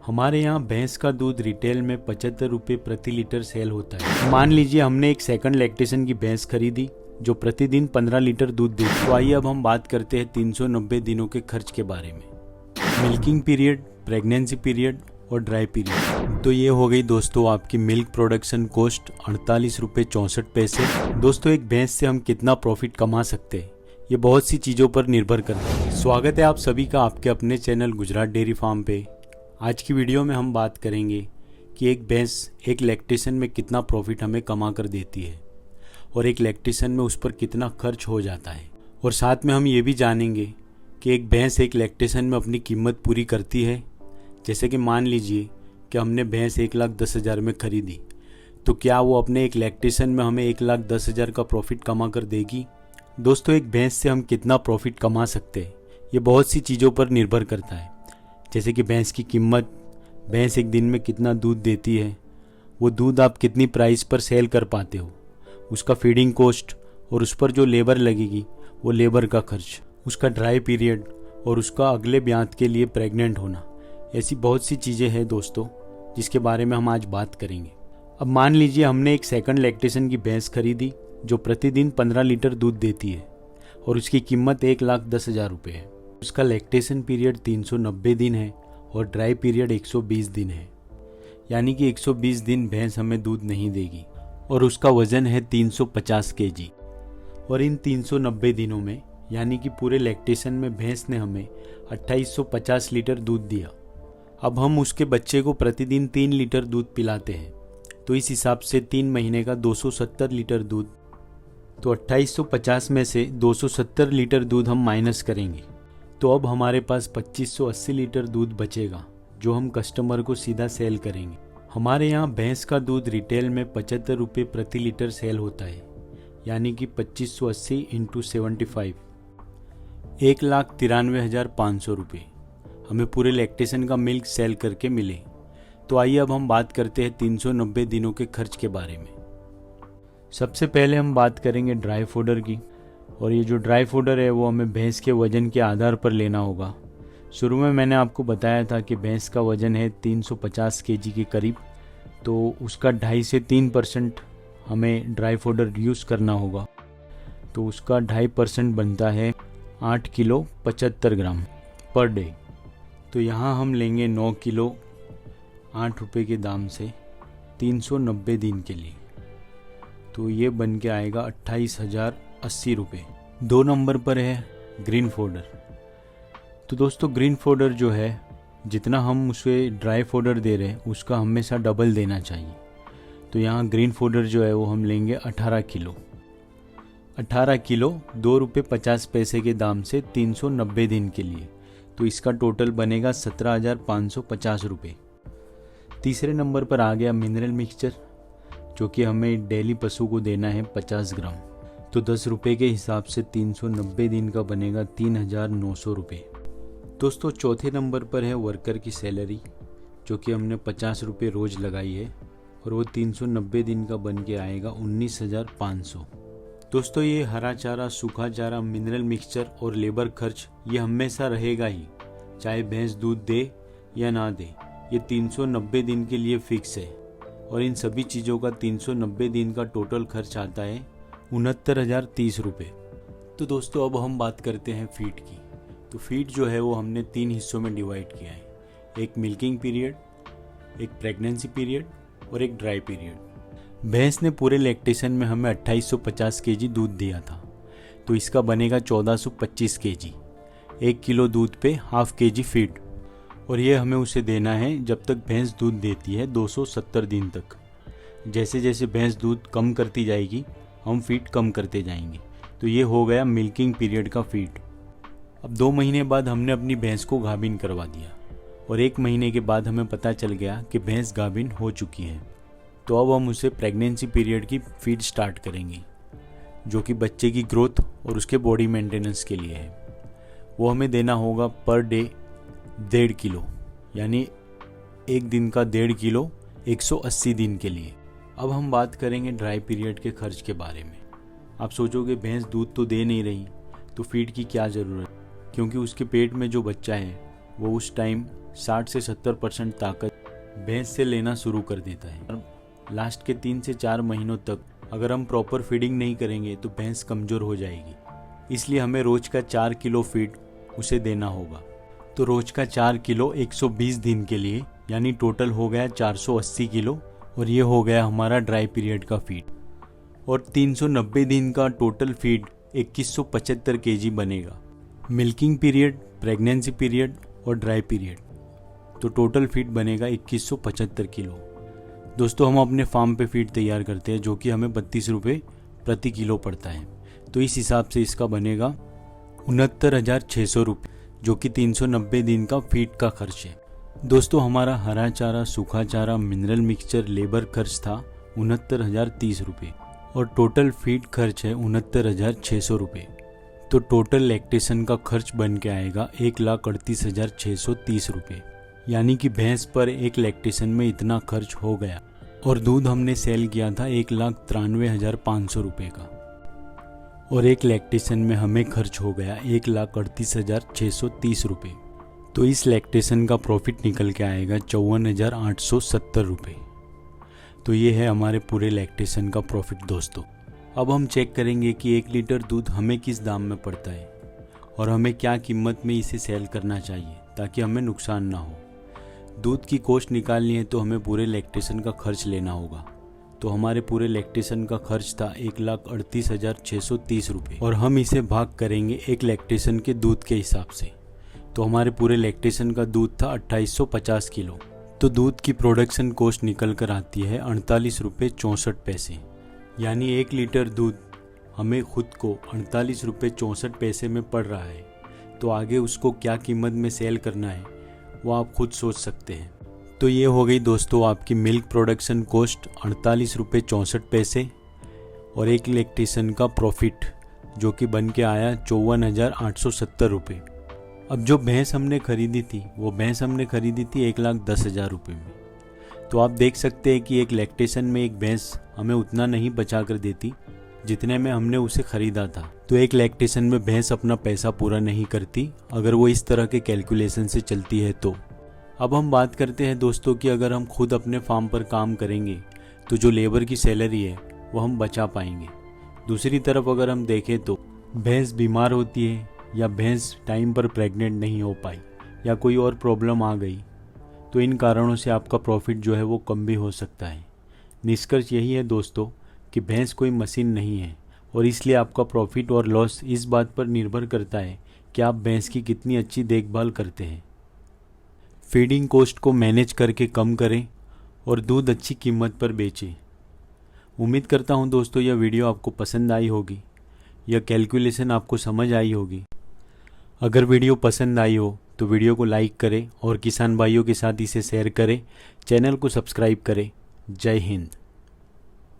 हमारे यहाँ भैंस का दूध रिटेल में 75 रुपये प्रति लीटर सेल होता है। मान लीजिए हमने एक सेकंड लैक्टेशन की भैंस खरीदी जो प्रतिदिन 15 लीटर दूध देती है। तो आइए अब हम बात करते हैं 390 दिनों के खर्च के बारे में। मिल्किंग पीरियड, प्रेगनेंसी पीरियड और ड्राई पीरियड। तो ये हो गई दोस्तों आपकी मिल्क प्रोडक्शन कॉस्ट 48 रुपये 64 पैसे। दोस्तों एक भैंस से हम कितना प्रॉफिट कमा सकते हैं ये बहुत सी चीज़ों पर निर्भर करता है। स्वागत है आप सभी का आपके अपने चैनल गुजरात डेयरी फार्म पे। आज की वीडियो में हम बात करेंगे कि एक भैंस एक लैक्टेशन में कितना प्रॉफिट हमें कमा कर देती है और एक लैक्टेशन में उस पर कितना खर्च हो जाता है। और साथ में हम ये भी जानेंगे कि एक भैंस एक लैक्टेशन में अपनी कीमत पूरी करती है। जैसे कि मान लीजिए कि हमने भैंस 1,10,000 में खरीदी, तो क्या वो अपने एक लैक्टेशन में हमें 1,10,000 का प्रॉफिट कमा कर देगी। दोस्तों एक भैंस से हम कितना प्रॉफिट कमा सकते हैं ये बहुत सी चीज़ों पर निर्भर करता है। जैसे कि भैंस की कीमत, भैंस एक दिन में कितना दूध देती है, वो दूध आप कितनी प्राइस पर सेल कर पाते हो, उसका फीडिंग कॉस्ट और उस पर जो लेबर लगेगी वो लेबर का खर्च, उसका ड्राई पीरियड और उसका अगले ब्यात के लिए प्रेग्नेंट होना। ऐसी बहुत सी चीज़ें हैं दोस्तों जिसके बारे में हम आज बात करेंगे। अब मान लीजिए हमने एक सेकंड लैक्टेशन की भैंस खरीदी जो प्रतिदिन 15 लीटर दूध देती है और उसकी कीमत 1,10,000 रुपये है। उसका लैक्टेशन पीरियड 390 दिन है और ड्राई पीरियड 120 दिन है, यानी कि 120 दिन भैंस हमें दूध नहीं देगी और उसका वजन है 350 केजी। और इन 390 दिनों में यानी कि पूरे लैक्टेशन में भैंस ने हमें 2850 लीटर दूध दिया। अब हम उसके बच्चे को प्रतिदिन 3 लीटर दूध पिलाते हैं, तो इस हिसाब से 3 महीने का 270 लीटर दूध। तो 2850 में से 270 लीटर दूध हम माइनस करेंगे, तो अब हमारे पास 2580 लीटर दूध बचेगा जो हम कस्टमर को सीधा सेल करेंगे। हमारे यहाँ भैंस का दूध रिटेल में 75 रुपये प्रति लीटर सेल होता है, यानी कि 2580 इंटू 75 1,93,500 रुपये हमें पूरे लैक्टेशन का मिल्क सेल करके मिले। तो आइए अब हम बात करते हैं 390 दिनों के खर्च के बारे में। सबसे पहले हम बात करेंगे ड्राई फूडर की, और ये जो ड्राई फूडर है वो हमें भैंस के वज़न के आधार पर लेना होगा। शुरू में मैंने आपको बताया था कि भैंस का वज़न है 350 केजी के करीब, तो उसका 2.5 से 3% हमें ड्राई फूडर यूज़ करना होगा। तो उसका 2.5% बनता है 8 किलो 75 ग्राम पर डे। तो यहाँ हम लेंगे 9 किलो 8 रुपये के दाम से 390 दिन के लिए, तो ये बन के आएगा 28,080 रुपये। 2 नंबर पर है ग्रीन फोडर। तो दोस्तों ग्रीन फोडर जो है जितना हम उसे ड्राई फोडर दे रहे हैं उसका हमेशा डबल देना चाहिए। तो यहाँ ग्रीन फोडर जो है वो हम लेंगे 18 किलो 2 रुपये 50 पैसे के दाम से 390 दिन के लिए। तो इसका टोटल बनेगा 17,550 रुपये। तीसरे नंबर पर आ गया मिनरल मिक्सचर, जो कि हमें डेली पशु को देना है 50 ग्राम। तो 10 रुपये के हिसाब से 390 दिन का बनेगा 3,900 रुपये। दोस्तों चौथे नंबर पर है वर्कर की सैलरी, जो कि हमने 50 रुपये रोज़ लगाई है और वो 390 दिन का बन के आएगा 19,500। दोस्तों ये हरा चारा, सूखा चारा, मिनरल मिक्सचर और लेबर खर्च ये हमेशा रहेगा ही, चाहे भैंस दूध दे या ना दे। ये 390 दिन के लिए फिक्स है और इन सभी चीज़ों का 390 दिन का टोटल खर्च आता है 69,030 रुपये। तो दोस्तों अब हम बात करते हैं फीड की। तो फीड जो है वो हमने 3 हिस्सों में डिवाइड किया है, एक मिल्किंग पीरियड, एक प्रेगनेंसी पीरियड और एक ड्राई पीरियड। भैंस ने पूरे लैक्टेशन में हमें 2850 केजी दूध दिया था, तो इसका बनेगा 1425 केजी। 1 किलो दूध पे ½ केजी फीड, और ये हमें उसे देना है जब तक भैंस दूध देती है 270 दिन तक। जैसे जैसे भैंस दूध कम करती जाएगी हम फीड कम करते जाएंगे। तो ये हो गया मिल्किंग पीरियड का फीड। अब 2 महीने बाद हमने अपनी भैंस को गाभिन करवा दिया और 1 महीने के बाद हमें पता चल गया कि भैंस गाभिन हो चुकी है। तो अब हम उसे प्रेगनेंसी पीरियड की फीड स्टार्ट करेंगे, जो कि बच्चे की ग्रोथ और उसके बॉडी मेंटेनेंस के लिए है। वो हमें देना होगा पर डे 1.5 किलो, यानी एक दिन का 1.5 किलो 180 दिन के लिए। अब हम बात करेंगे ड्राई पीरियड के खर्च के बारे में। आप सोचोगे भैंस दूध तो दे नहीं रही तो फीड की क्या ज़रूरत, क्योंकि उसके पेट में जो बच्चा है वो उस टाइम 60 से 70% ताकत भैंस से लेना शुरू कर देता है। लास्ट के 3 से 4 महीनों तक अगर हम प्रॉपर फीडिंग नहीं करेंगे तो भैंस कमज़ोर हो जाएगी। इसलिए हमें रोज का 4 किलो फीड उसे देना होगा। तो रोज का 4 किलो 120 दिन के लिए, यानी टोटल हो गया 480 किलो, और ये हो गया हमारा ड्राई पीरियड का फीड। और 390 दिन का टोटल फीड 2175 केजी बनेगा। मिल्किंग पीरियड, प्रेगनेंसी पीरियड और ड्राई पीरियड, तो टोटल फीड बनेगा 2175 किलो। दोस्तों हम अपने फार्म पे फीड तैयार करते हैं जो कि हमें 32 रुपये प्रति किलो पड़ता है। तो इस हिसाब से इसका बनेगा 69,600 रुपये, जो कि 390 दिन का फीड का खर्च है। दोस्तों हमारा हरा चारा, सूखा चारा, मिनरल मिक्सचर, लेबर खर्च था 69,030 रुपये और टोटल फीड खर्च है 69,600 रुपये। तो टोटल लैक्टेशन का खर्च बन के आएगा 1,38,630 रुपये, यानी कि भैंस पर एक लैक्टेशन में इतना खर्च हो गया। और दूध हमने सेल किया था 1,93,500 रुपये का, और एक लैक्टेशन में हमें खर्च हो गया 1,38,630 रुपये। तो इस लैक्टेशन का प्रॉफिट निकल के आएगा 54,870 रुपये। तो ये है हमारे पूरे लैक्टेशन का प्रॉफिट दोस्तों। अब हम चेक करेंगे कि 1 लीटर दूध हमें किस दाम में पड़ता है और हमें क्या कीमत में इसे सेल करना चाहिए ताकि हमें नुकसान ना हो। दूध की कॉस्ट निकालनी है तो हमें पूरे लैक्टेशन का खर्च लेना होगा। तो हमारे पूरे लैक्टेशन का खर्च था 1,38,630 रुपये, और हम इसे भाग करेंगे एक लैक्टेशन के दूध के हिसाब से। तो हमारे पूरे लैक्टेशन का दूध था 2850 किलो। तो दूध की प्रोडक्शन कॉस्ट निकल कर आती है 48 रुपये 64 पैसे, यानी 1 लीटर दूध हमें खुद को 48 रुपये 64 पैसे में पड़ रहा है। तो आगे उसको क्या कीमत में सेल करना है वो आप खुद सोच सकते हैं। तो ये हो गई दोस्तों आपकी मिल्क प्रोडक्शन कॉस्ट 48 रुपये 64 पैसे और एक लैक्टेशन का प्रॉफिट जो कि बन के आया 54,870 रुपये। अब जो भैंस हमने खरीदी थी वो भैंस हमने खरीदी थी 1,10,000 रुपये में। तो आप देख सकते हैं कि एक लैक्टेशन में एक भैंस हमें उतना नहीं बचा कर देती जितने में हमने उसे खरीदा था। तो एक लैक्टेशन में भैंस अपना पैसा पूरा नहीं करती अगर वो इस तरह के कैलकुलेशन से चलती है। तो अब हम बात करते हैं दोस्तों कि अगर हम खुद अपने फार्म पर काम करेंगे तो जो लेबर की सैलरी है वो हम बचा पाएंगे। दूसरी तरफ अगर हम देखें तो भैंस बीमार होती है या भैंस टाइम पर प्रेग्नेंट नहीं हो पाई या कोई और प्रॉब्लम आ गई तो इन कारणों से आपका प्रॉफिट जो है वो कम भी हो सकता है। निष्कर्ष यही है दोस्तों कि भैंस कोई मशीन नहीं है और इसलिए आपका प्रॉफिट और लॉस इस बात पर निर्भर करता है कि आप भैंस की कितनी अच्छी देखभाल करते हैं। फीडिंग कॉस्ट को मैनेज करके कम करें और दूध अच्छी कीमत पर बेचें। उम्मीद करता हूं दोस्तों यह वीडियो आपको पसंद आई होगी, यह कैलकुलेशन आपको समझ आई होगी। अगर वीडियो पसंद आई हो तो वीडियो को लाइक करें और किसान भाइयों के साथ इसे शेयर करें। चैनल को सब्सक्राइब करें। जय हिंद।